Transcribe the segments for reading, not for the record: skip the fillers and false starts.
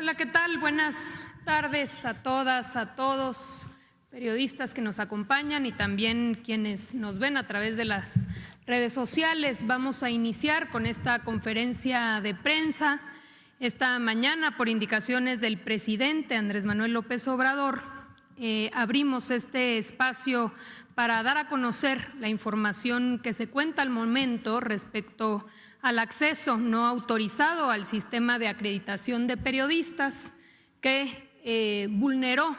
Hola, ¿qué tal? Buenas tardes a todas, a todos, periodistas que nos acompañan y también quienes nos ven a través de las redes sociales. Vamos a iniciar con esta conferencia de prensa. Esta mañana, por indicaciones del presidente Andrés Manuel López Obrador, abrimos este espacio para dar a conocer la información que se cuenta al momento respecto al acceso no autorizado al sistema de acreditación de periodistas que vulneró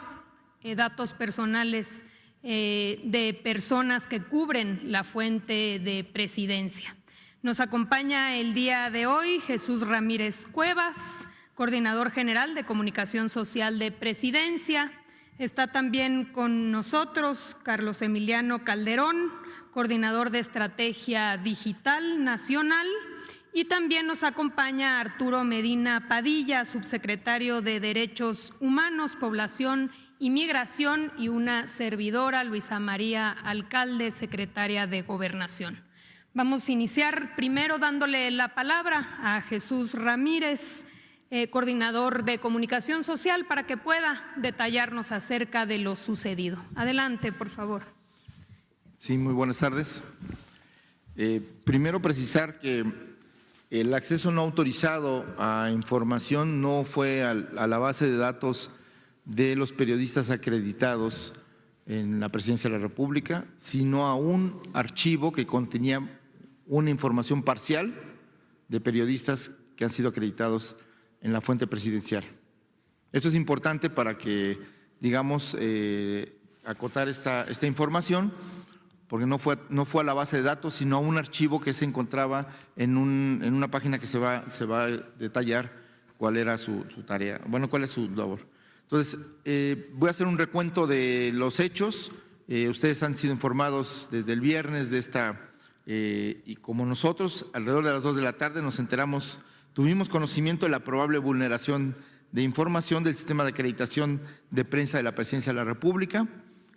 datos personales de personas que cubren la fuente de Presidencia. Nos acompaña el día de hoy Jesús Ramírez Cuevas, coordinador general de Comunicación Social de Presidencia. Está también con nosotros Carlos Emiliano Calderón, coordinador de Estrategia Digital Nacional. Y también nos acompaña Arturo Medina Padilla, subsecretario de Derechos Humanos, Población y Migración, y una servidora, Luisa María Alcalde, secretaria de Gobernación. Vamos a iniciar primero dándole la palabra a Jesús Ramírez, coordinador de Comunicación Social, para que pueda detallarnos acerca de lo sucedido. Adelante, por favor. Sí, muy buenas tardes. Primero precisar que el acceso no autorizado a información no fue a la base de datos de los periodistas acreditados en la Presidencia de la República, sino a un archivo que contenía una información parcial de periodistas que han sido acreditados en la fuente presidencial. Esto es importante para que, digamos, acotar esta información, porque no fue a la base de datos, sino a un archivo que se encontraba en una página que se va a detallar cuál era su tarea, bueno, cuál es su labor. Entonces, voy a hacer un recuento de los hechos. Ustedes han sido informados desde el viernes de y como nosotros, alrededor de las 2 de la tarde nos enteramos, tuvimos conocimiento de la probable vulneración de información del sistema de acreditación de prensa de la Presidencia de la República,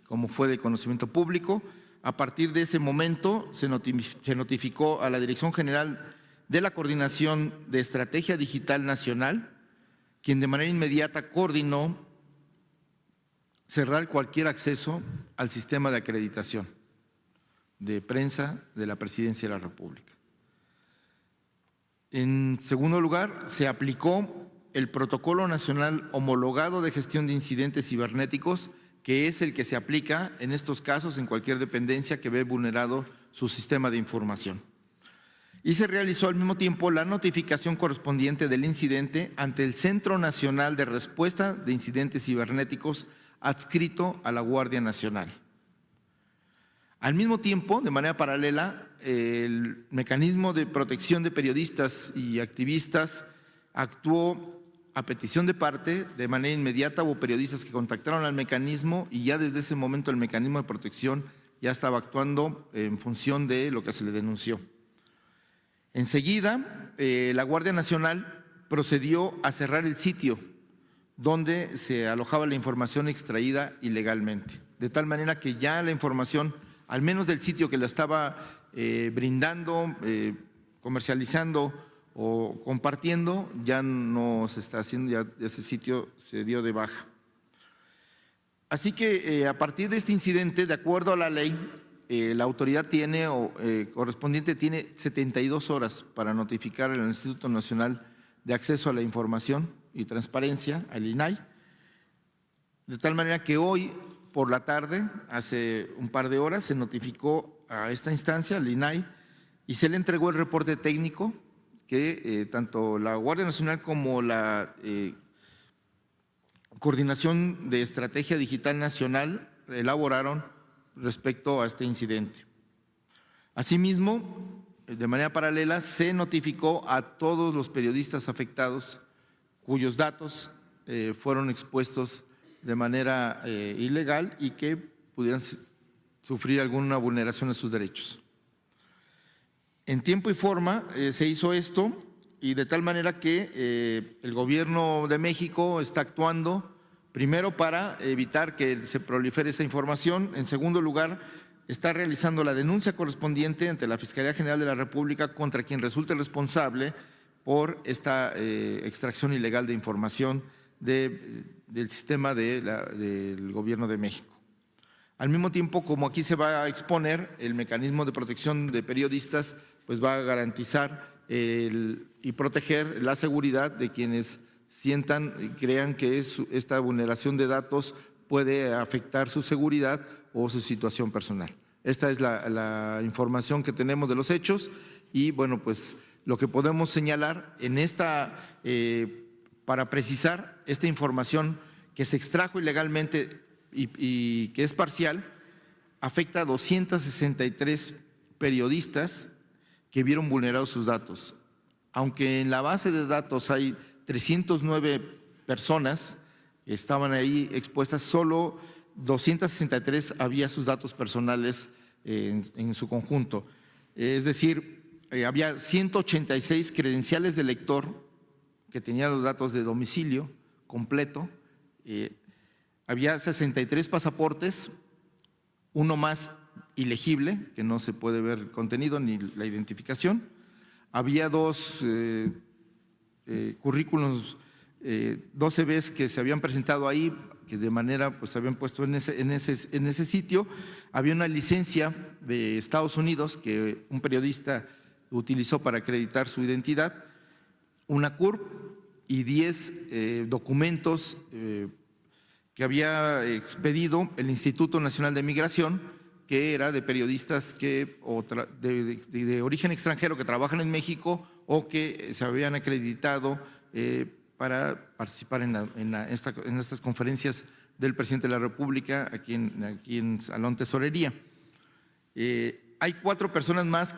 como fue de conocimiento público. A partir de ese momento se notificó a la Dirección General de la Coordinación de Estrategia Digital Nacional, quien de manera inmediata coordinó cerrar cualquier acceso al sistema de acreditación de prensa de la Presidencia de la República. En segundo lugar, se aplicó el Protocolo Nacional Homologado de Gestión de Incidentes Cibernéticos, que es el que se aplica en estos casos en cualquier dependencia que ve vulnerado su sistema de información. Y se realizó al mismo tiempo la notificación correspondiente del incidente ante el Centro Nacional de Respuesta de Incidentes Cibernéticos adscrito a la Guardia Nacional. Al mismo tiempo, de manera paralela, el mecanismo de protección de periodistas y activistas actuó a petición de parte, de manera inmediata. Hubo periodistas que contactaron al mecanismo y ya desde ese momento el mecanismo de protección ya estaba actuando en función de lo que se le denunció. Enseguida, la Guardia Nacional procedió a cerrar el sitio donde se alojaba la información extraída ilegalmente, de tal manera que ya la información, al menos del sitio que la estaba brindando, comercializando o compartiendo, ya no se está haciendo, ya ese sitio se dio de baja. Así que a partir de este incidente, de acuerdo a la ley, la autoridad correspondiente tiene 72 horas para notificar al Instituto Nacional de Acceso a la Información y Transparencia, al INAI, de tal manera que hoy por la tarde, hace un par de horas, se notificó a esta instancia, al INAI, y se le entregó el reporte técnico que tanto la Guardia Nacional como la Coordinación de Estrategia Digital Nacional elaboraron respecto a este incidente. Asimismo, de manera paralela, se notificó a todos los periodistas afectados cuyos datos fueron expuestos de manera ilegal y que pudieran sufrir alguna vulneración de sus derechos. En tiempo y forma se hizo esto, y de tal manera que el Gobierno de México está actuando primero para evitar que se prolifere esa información. En segundo lugar, está realizando la denuncia correspondiente ante la Fiscalía General de la República contra quien resulte responsable por esta extracción ilegal de información del sistema del Gobierno de México. Al mismo tiempo, como aquí se va a exponer, el mecanismo de protección de periodistas pues va a garantizar y proteger la seguridad de quienes sientan y crean que esta vulneración de datos puede afectar su seguridad o su situación personal. Esta es la información que tenemos de los hechos y, bueno, pues lo que podemos señalar en para precisar esta información que se extrajo ilegalmente y que es parcial, afecta a 263 periodistas que vieron vulnerados sus datos. Aunque en la base de datos hay 309 personas que estaban ahí expuestas, solo 263 había sus datos personales en su conjunto. Es decir, había 186 credenciales de lector que tenían los datos de domicilio completo, había 63 pasaportes, uno más ilegible, que no se puede ver el contenido ni la identificación. Había 2 currículums, 2 CVs que se habían presentado ahí, que de manera pues se habían puesto en ese sitio. Había una licencia de Estados Unidos que un periodista utilizó para acreditar su identidad, una CURP y 10 documentos que había expedido el Instituto Nacional de Migración, que era de periodistas de origen extranjero que trabajan en México o que se habían acreditado para participar en estas conferencias del presidente de la República aquí en Salón Tesorería. Hay 4 personas más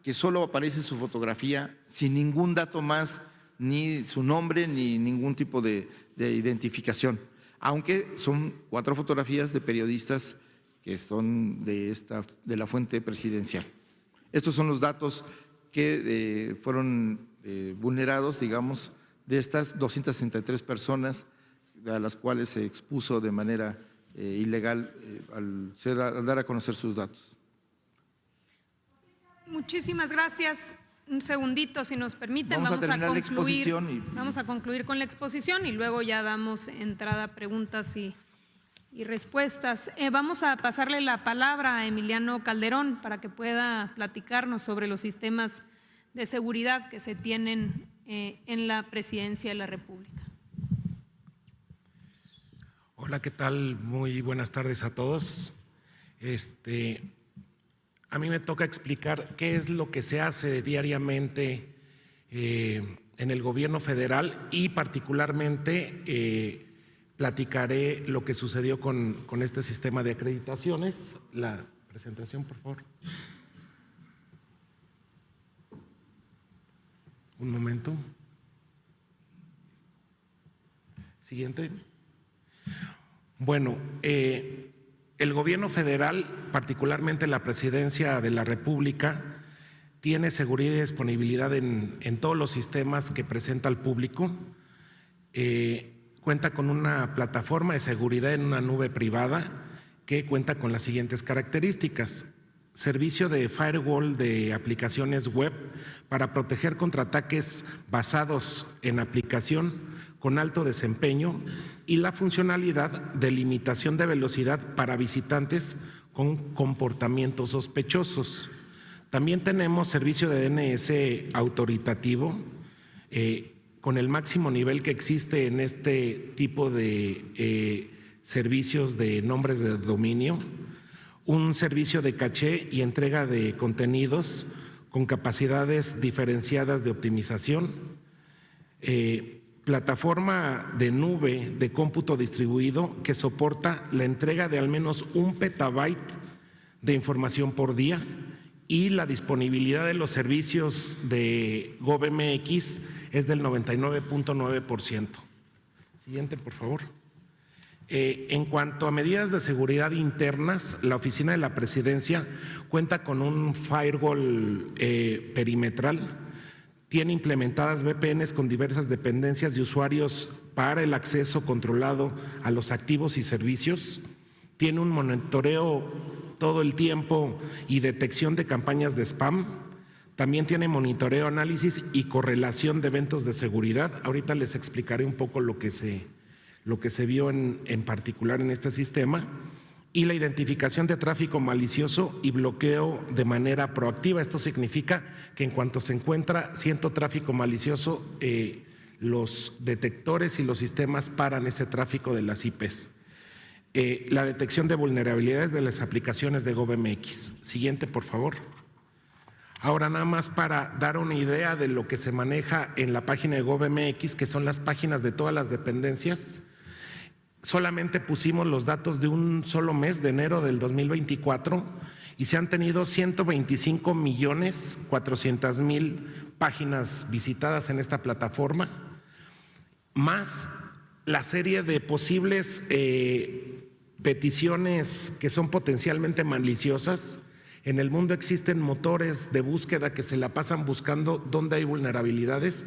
que solo aparece su fotografía, sin ningún dato más, ni su nombre, ni ningún tipo de identificación, aunque son 4 fotografías de periodistas que son de la fuente presidencial. Estos son los datos que fueron vulnerados, digamos, de estas 263 personas a las cuales se expuso de manera ilegal al dar a conocer sus datos. Muchísimas gracias. Un segundito, si nos permiten, vamos a concluir con la exposición y luego ya damos entrada a preguntas y respuestas. Vamos a pasarle la palabra a Emiliano Calderón para que pueda platicarnos sobre los sistemas de seguridad que se tienen en la Presidencia de la República. Hola, ¿qué tal? Muy buenas tardes a todos. A mí me toca explicar qué es lo que se hace diariamente en el Gobierno federal y particularmente platicaré lo que sucedió con este sistema de acreditaciones. La presentación, por favor. Un momento. Siguiente. Bueno, el Gobierno federal, particularmente la Presidencia de la República, tiene seguridad y disponibilidad en todos los sistemas que presenta al público. Cuenta con una plataforma de seguridad en una nube privada que cuenta con las siguientes características: servicio de firewall de aplicaciones web para proteger contra ataques basados en aplicación con alto desempeño y la funcionalidad de limitación de velocidad para visitantes con comportamientos sospechosos. También tenemos servicio de DNS autoritativo con el máximo nivel que existe en este tipo de servicios de nombres de dominio, un servicio de caché y entrega de contenidos con capacidades diferenciadas de optimización, plataforma de nube de cómputo distribuido que soporta la entrega de al menos 1 petabyte de información por día y la disponibilidad de los servicios de GovMX es del 99.9%. Siguiente, por favor. En cuanto a medidas de seguridad internas, la Oficina de la Presidencia cuenta con un firewall perimetral, tiene implementadas VPNs con diversas dependencias de usuarios para el acceso controlado a los activos y servicios, tiene un monitoreo todo el tiempo y detección de campañas de spam, también tiene monitoreo, análisis y correlación de eventos de seguridad. Ahorita les explicaré un poco lo que se lo que se vio en particular en este sistema, y la identificación de tráfico malicioso y bloqueo de manera proactiva. Esto significa que en cuanto se encuentra cierto tráfico malicioso, los detectores y los sistemas paran ese tráfico de las IPs. La detección de vulnerabilidades de las aplicaciones de GovMX. Siguiente, por favor. Ahora, nada más para dar una idea de lo que se maneja en la página de GovMX, que son las páginas de todas las dependencias. Solamente pusimos los datos de un solo mes, de enero del 2024, y se han tenido 125.400.000 páginas visitadas en esta plataforma, más la serie de posibles peticiones que son potencialmente maliciosas. En el mundo existen motores de búsqueda que se la pasan buscando dónde hay vulnerabilidades,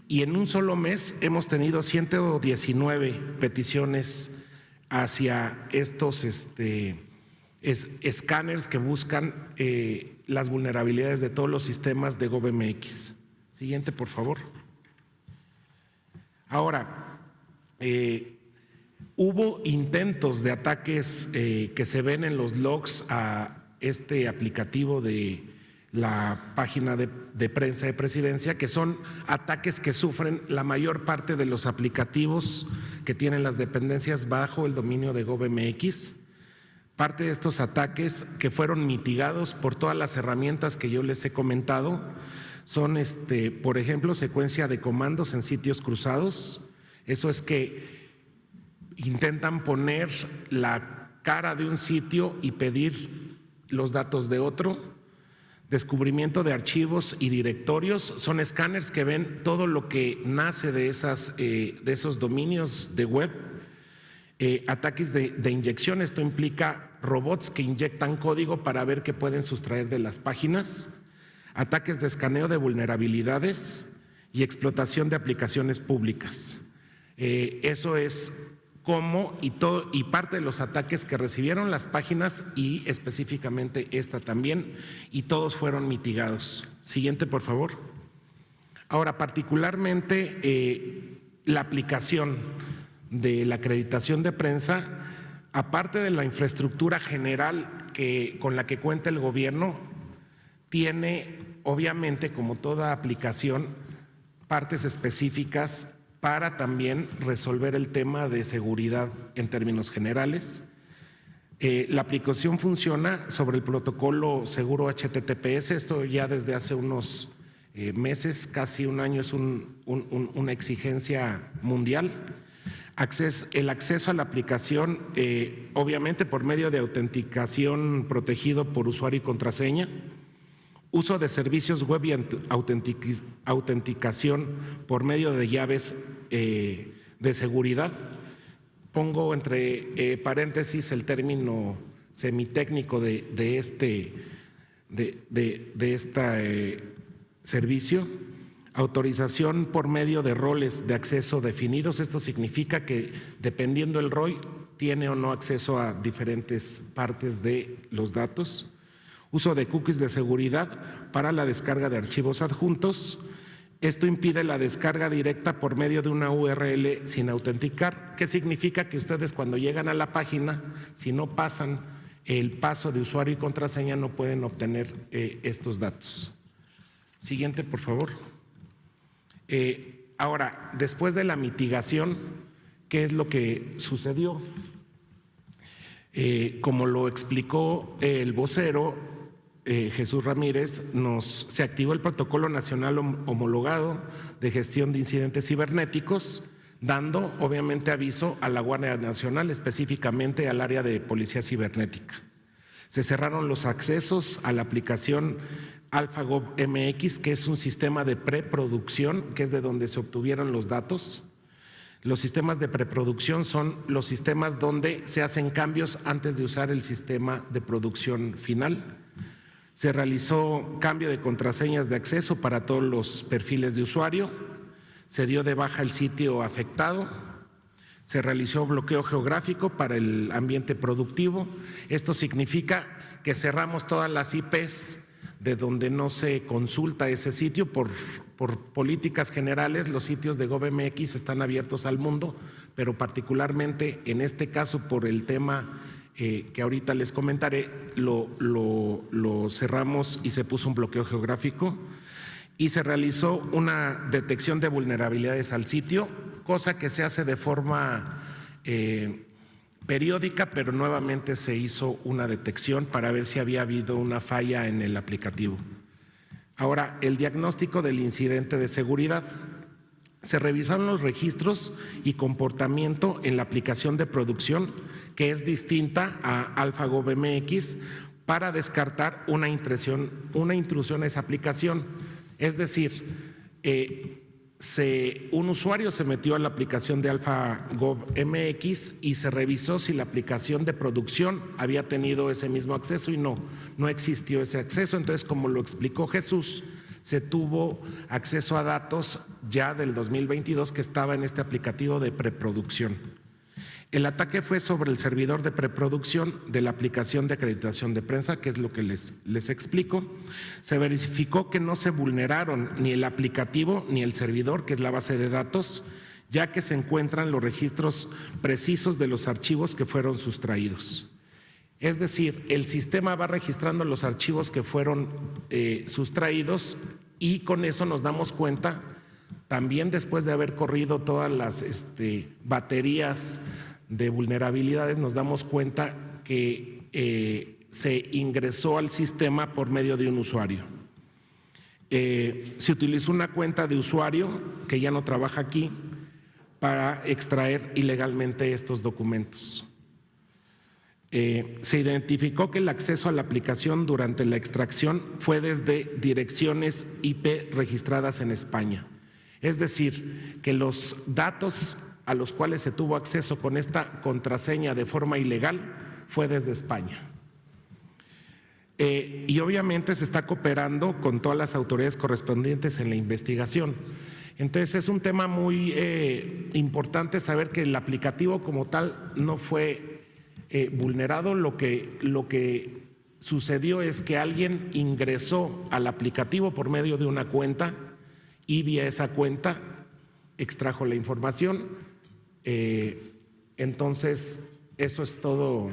y en un solo mes hemos tenido 119 peticiones hacia estos escáneres que buscan las vulnerabilidades de todos los sistemas de GovMX. Siguiente, por favor. Ahora, hubo intentos de ataques que se ven en los logs a este aplicativo de la página de prensa de Presidencia, que son ataques que sufren la mayor parte de los aplicativos que tienen las dependencias bajo el dominio de GovMX. Parte de estos ataques, que fueron mitigados por todas las herramientas que yo les he comentado, son, por ejemplo, secuencia de comandos en sitios cruzados. Eso es que intentan poner la cara de un sitio y pedir los datos de otro. Descubrimiento de archivos y directorios, son escáneres que ven todo lo que nace de esos dominios de web. Ataques de inyección, esto implica robots que inyectan código para ver qué pueden sustraer de las páginas. Ataques de escaneo de vulnerabilidades y explotación de aplicaciones públicas. Eso es cómo y parte de los ataques que recibieron las páginas, y específicamente esta también, y todos fueron mitigados. Siguiente, por favor. Ahora, particularmente la aplicación de la acreditación de prensa, aparte de la infraestructura general con la que cuenta el gobierno, tiene, obviamente, como toda aplicación, partes específicas para también resolver el tema de seguridad en términos generales. La aplicación funciona sobre el protocolo seguro HTTPS, esto ya desde hace unos meses, casi un año, es una exigencia mundial. El acceso a la aplicación, obviamente por medio de autenticación protegido por usuario y contraseña. Uso de servicios web y autenticación por medio de llaves de seguridad. Pongo entre paréntesis el término semitécnico de este servicio. Autorización por medio de roles de acceso definidos. Esto significa que dependiendo del rol tiene o no acceso a diferentes partes de los datos. Uso de cookies de seguridad para la descarga de archivos adjuntos. Esto impide la descarga directa por medio de una URL sin autenticar, que significa que ustedes cuando llegan a la página, si no pasan el paso de usuario y contraseña, no pueden obtener estos datos. Siguiente, por favor. Ahora, después de la mitigación, ¿qué es lo que sucedió? Como lo explicó el vocero, Jesús Ramírez, se activó el Protocolo Nacional Homologado de Gestión de Incidentes Cibernéticos, dando obviamente aviso a la Guardia Nacional, específicamente al área de Policía Cibernética. Se cerraron los accesos a la aplicación AlphaGov MX, que es un sistema de preproducción, que es de donde se obtuvieron los datos. Los sistemas de preproducción son los sistemas donde se hacen cambios antes de usar el sistema de producción final. Se realizó cambio de contraseñas de acceso para todos los perfiles de usuario. Se dio de baja el sitio afectado. Se realizó bloqueo geográfico para el ambiente productivo. Esto significa que cerramos todas las IPs de donde no se consulta ese sitio. Por políticas generales, los sitios de GovMX están abiertos al mundo, pero particularmente en este caso por el tema que ahorita les comentaré, lo cerramos y se puso un bloqueo geográfico y se realizó una detección de vulnerabilidades al sitio, cosa que se hace de forma periódica, pero nuevamente se hizo una detección para ver si había habido una falla en el aplicativo. Ahora, el diagnóstico del incidente de seguridad. Se revisaron los registros y comportamiento en la aplicación de producción, que es distinta a AlphaGo MX, para descartar una intrusión a esa aplicación. Es decir, un usuario se metió a la aplicación de AlphaGo MX y se revisó si la aplicación de producción había tenido ese mismo acceso y no existió ese acceso. Entonces, como lo explicó Jesús, se tuvo acceso a datos ya del 2022 que estaba en este aplicativo de preproducción. El ataque fue sobre el servidor de preproducción de la aplicación de acreditación de prensa, que es lo que les explico. Se verificó que no se vulneraron ni el aplicativo ni el servidor, que es la base de datos, ya que se encuentran los registros precisos de los archivos que fueron sustraídos. Es decir, el sistema va registrando los archivos que fueron sustraídos y con eso nos damos cuenta, también después de haber corrido todas las baterías de vulnerabilidades, nos damos cuenta que se ingresó al sistema por medio de un usuario. Se utilizó una cuenta de usuario que ya no trabaja aquí para extraer ilegalmente estos documentos. Se identificó que el acceso a la aplicación durante la extracción fue desde direcciones IP registradas en España. Es decir, que los datos a los cuales se tuvo acceso con esta contraseña de forma ilegal fue desde España. Y obviamente se está cooperando con todas las autoridades correspondientes en la investigación. Entonces es un tema muy importante saber que el aplicativo como tal no fue vulnerado. Lo que sucedió es que alguien ingresó al aplicativo por medio de una cuenta y vía esa cuenta extrajo la información. Entonces, eso es todo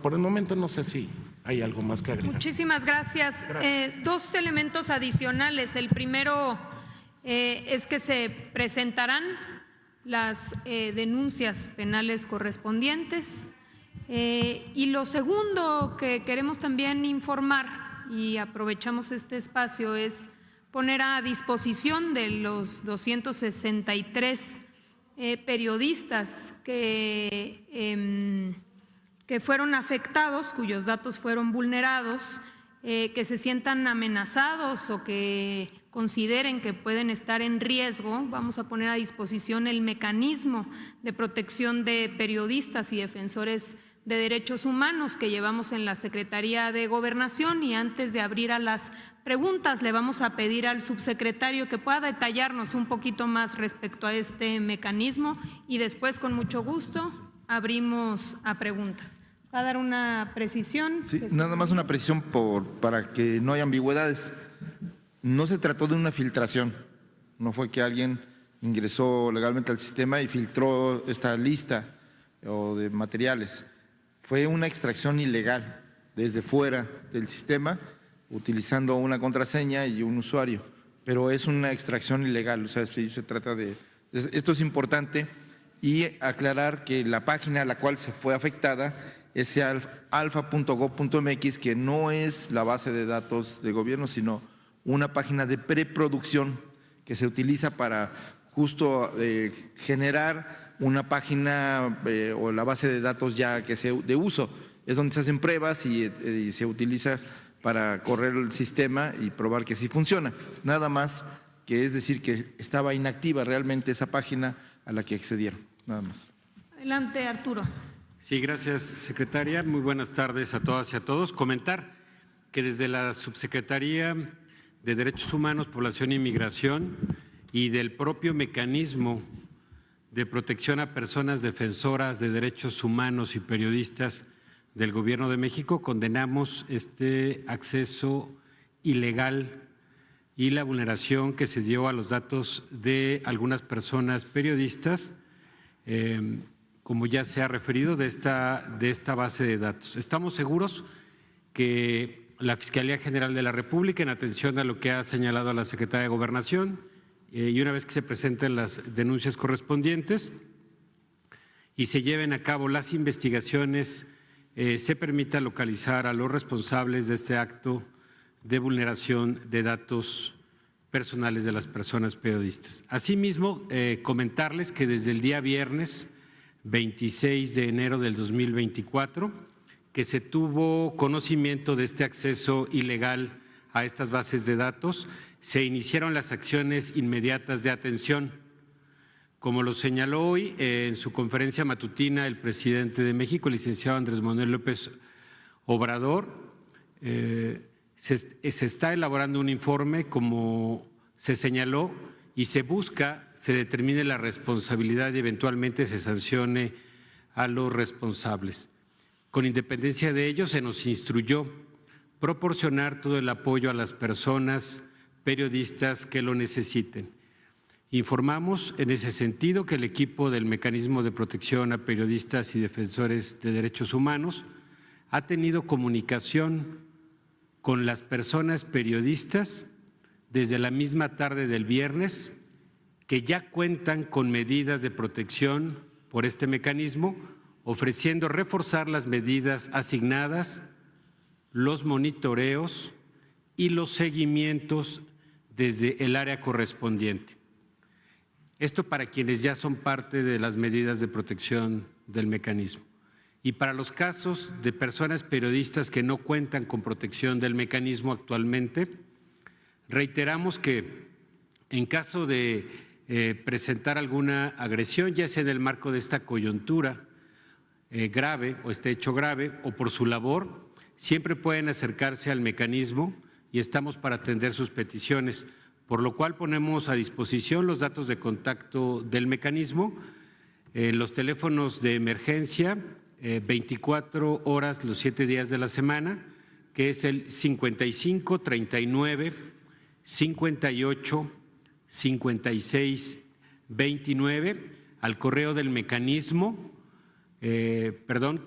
por el momento. No sé si hay algo más que agregar. Muchísimas gracias. Dos elementos adicionales. El primero es que se presentarán las denuncias penales correspondientes. Y lo segundo que queremos también informar, y aprovechamos este espacio, es poner a disposición de los 263 periodistas que fueron afectados, cuyos datos fueron vulnerados, que se sientan amenazados o que consideren que pueden estar en riesgo. Vamos a poner a disposición el mecanismo de protección de periodistas y defensores de derechos humanos que llevamos en la Secretaría de Gobernación, y antes de abrir a las preguntas le vamos a pedir al subsecretario que pueda detallarnos un poquito más respecto a este mecanismo y después con mucho gusto abrimos a preguntas. ¿Va a dar una precisión? Sí, nada más una precisión para que no haya ambigüedades. No se trató de una filtración, no fue que alguien ingresó legalmente al sistema y filtró esta lista o de materiales. Fue una extracción ilegal desde fuera del sistema, utilizando una contraseña y un usuario, pero es una extracción ilegal. O sea, sí se trata de… Esto es importante, y aclarar que la página a la cual se fue afectada es alfa.gov.mx, que no es la base de datos de gobierno, sino una página de preproducción que se utiliza para justo generar una página o la base de datos ya que sea de uso. Es donde se hacen pruebas y se utiliza para correr el sistema y probar que sí funciona. Nada más que es decir que estaba inactiva realmente esa página a la que accedieron. Nada más. Adelante, Arturo. Sí, gracias, secretaria. Muy buenas tardes a todas y a todos. Comentar que desde la Subsecretaría de Derechos Humanos, Población y Migración y del propio mecanismo de protección a personas defensoras de derechos humanos y periodistas del Gobierno de México, condenamos este acceso ilegal y la vulneración que se dio a los datos de algunas personas periodistas como ya se ha referido, de esta base de datos. Estamos seguros que la Fiscalía General de la República, en atención a lo que ha señalado la Secretaría de Gobernación, y una vez que se presenten las denuncias correspondientes y se lleven a cabo las investigaciones, se permita localizar a los responsables de este acto de vulneración de datos personales de las personas periodistas. Asimismo, comentarles que desde el día viernes 26 de enero del 2024, que se tuvo conocimiento de este acceso ilegal a estas bases de datos, se iniciaron las acciones inmediatas de atención. Como lo señaló hoy en su conferencia matutina el presidente de México, el licenciado Andrés Manuel López Obrador, se está elaborando un informe, como se señaló, y se determine la responsabilidad y eventualmente se sancione a los responsables. Con independencia de ello, se nos instruyó proporcionar todo el apoyo a las personas periodistas que lo necesiten. Informamos en ese sentido que el equipo del Mecanismo de Protección a Periodistas y Defensores de Derechos Humanos ha tenido comunicación con las personas periodistas desde la misma tarde del viernes, que ya cuentan con medidas de protección por este mecanismo, ofreciendo reforzar las medidas asignadas, los monitoreos y los seguimientos desde el área correspondiente. Esto para quienes ya son parte de las medidas de protección del mecanismo. Y para los casos de personas periodistas que no cuentan con protección del mecanismo actualmente, reiteramos que en caso de presentar alguna agresión, ya sea en el marco de esta coyuntura grave o este hecho grave o por su labor, siempre pueden acercarse al mecanismo y estamos para atender sus peticiones, por lo cual ponemos a disposición los datos de contacto del mecanismo, los teléfonos de emergencia, 24 horas los 7 días de la semana, que es el 55 39 58 56 29, al correo del mecanismo, que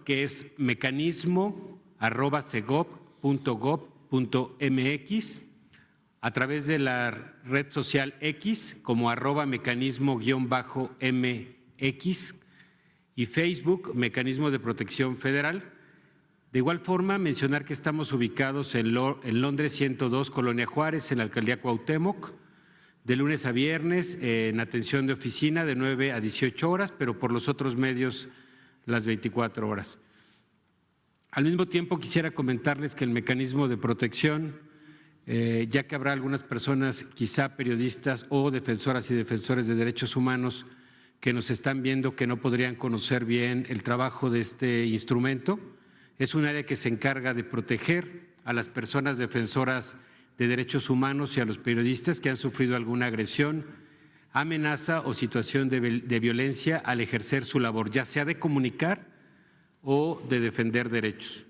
es mecanismo@segov.gov.mx, a través de la red social X como @mecanismo_MX y Facebook, Mecanismo de Protección Federal. De igual forma, mencionar que estamos ubicados en Londres 102, Colonia Juárez, en la Alcaldía Cuauhtémoc, de lunes a viernes, en atención de oficina de 9 a 18 horas, pero por los otros medios las 24 horas. Al mismo tiempo, quisiera comentarles que el mecanismo de protección, ya que habrá algunas personas, quizá periodistas o defensoras y defensores de derechos humanos, que nos están viendo que no podrían conocer bien el trabajo de este instrumento, es un área que se encarga de proteger a las personas defensoras de derechos humanos y a los periodistas que han sufrido alguna agresión, amenaza o situación de violencia al ejercer su labor, ya sea de comunicar o de defender derechos.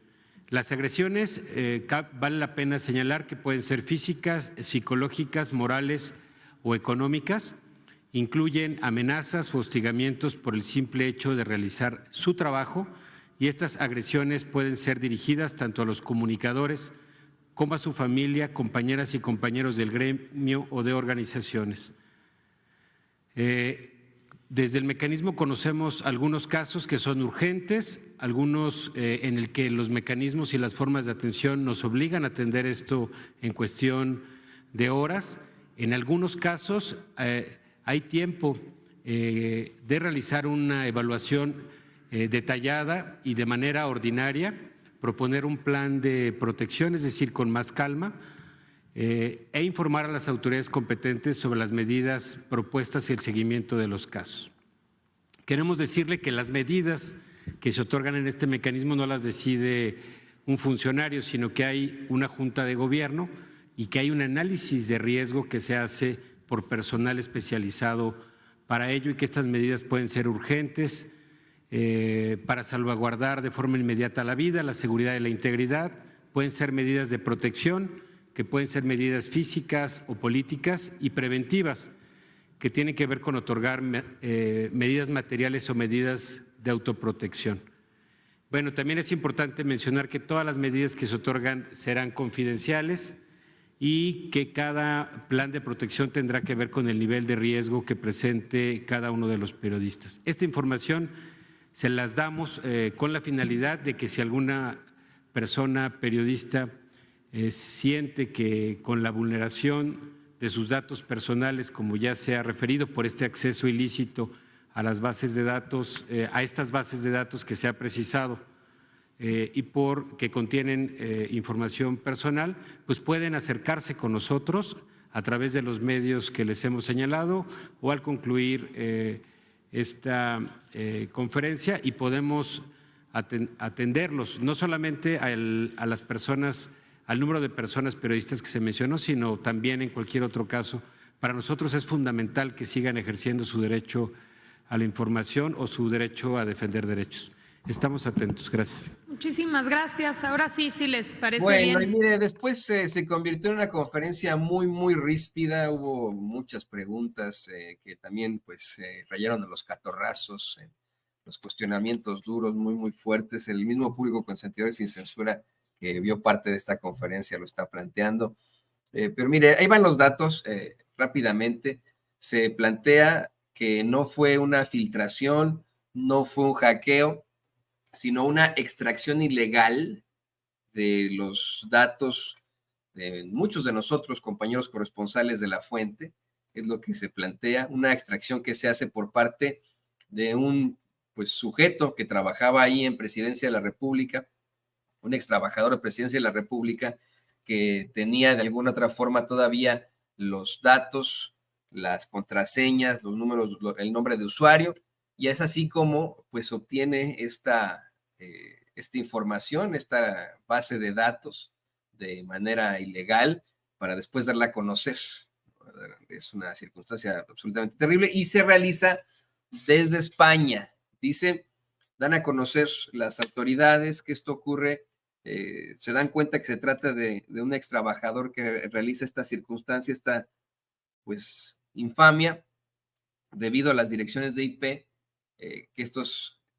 Las agresiones, vale la pena señalar que pueden ser físicas, psicológicas, morales o económicas, incluyen amenazas o hostigamientos por el simple hecho de realizar su trabajo, y estas agresiones pueden ser dirigidas tanto a los comunicadores como a su familia, compañeras y compañeros del gremio o de organizaciones. Desde el mecanismo conocemos algunos casos que son urgentes, algunos en el que los mecanismos y las formas de atención nos obligan a atender esto en cuestión de horas. En algunos casos hay tiempo de realizar una evaluación detallada y de manera ordinaria, proponer un plan de protección, es decir, con más calma, e informar a las autoridades competentes sobre las medidas propuestas y el seguimiento de los casos. Queremos decirle que las medidas que se otorgan en este mecanismo no las decide un funcionario, sino que hay una junta de gobierno y que hay un análisis de riesgo que se hace por personal especializado para ello, y que estas medidas pueden ser urgentes para salvaguardar de forma inmediata la vida, la seguridad y la integridad, pueden ser medidas de protección, que pueden ser medidas físicas o políticas, y preventivas, que tienen que ver con otorgar medidas materiales o medidas de autoprotección. Bueno, también es importante mencionar que todas las medidas que se otorgan serán confidenciales y que cada plan de protección tendrá que ver con el nivel de riesgo que presente cada uno de los periodistas. Esta información se las damos con la finalidad de que si alguna persona periodista siente que con la vulneración de sus datos personales, como ya se ha referido, por este acceso ilícito a las bases de datos, a estas bases de datos que se ha precisado y que contienen información personal, pues pueden acercarse con nosotros a través de los medios que les hemos señalado o al concluir esta conferencia y podemos atenderlos, no solamente a las personas, al número de personas periodistas que se mencionó, sino también en cualquier otro caso. Para nosotros es fundamental que sigan ejerciendo su derecho a la información o su derecho a defender derechos. Estamos atentos. Gracias. Muchísimas gracias. Ahora sí, si les parece Bueno, bien. y mire, después se convirtió en una conferencia muy ríspida, hubo muchas preguntas que también pues rayaron a los catorrazos, los cuestionamientos duros, muy fuertes. El mismo público consentidor sin censura que vio parte de esta conferencia lo está planteando. Pero mire, ahí van los datos rápidamente. Se plantea que no fue una filtración, no fue un hackeo, sino una extracción ilegal de los datos de muchos de nosotros, compañeros corresponsales de la fuente, es lo que se plantea, una extracción que se hace por parte de un sujeto que trabajaba ahí en Presidencia de la República, un ex trabajador de Presidencia de la República que tenía de alguna otra forma todavía los datos, las contraseñas, los números, el nombre de usuario, y es así como pues obtiene esta información, esta base de datos de manera ilegal para después darla a conocer. Es una circunstancia absolutamente terrible y se realiza desde España. Dice, dan a conocer las autoridades que esto ocurre, se dan cuenta que se trata de un ex trabajador que realiza esta circunstancia, esta pues infamia, debido a las direcciones de IP, que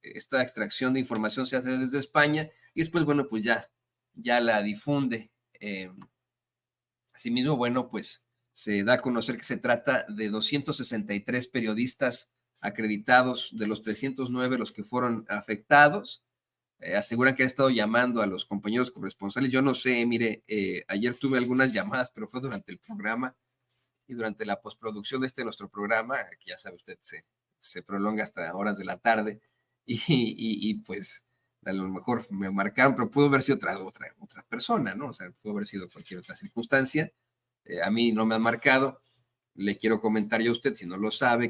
esta extracción de información se hace desde España y después, bueno, pues ya la difunde. Asimismo, bueno, pues se da a conocer que se trata de 263 periodistas acreditados de los 309 los que fueron afectados. Aseguran que han estado llamando a los compañeros corresponsales. Yo no sé, mire, ayer tuve algunas llamadas, pero fue durante el programa y durante la postproducción de nuestro programa, que ya sabe usted, se prolonga hasta horas de la tarde, y pues a lo mejor me marcaron, pero pudo haber sido otra persona, ¿no? O sea, pudo haber sido cualquier otra circunstancia. A mí no me han marcado. Le quiero comentar yo a usted, si no lo sabe,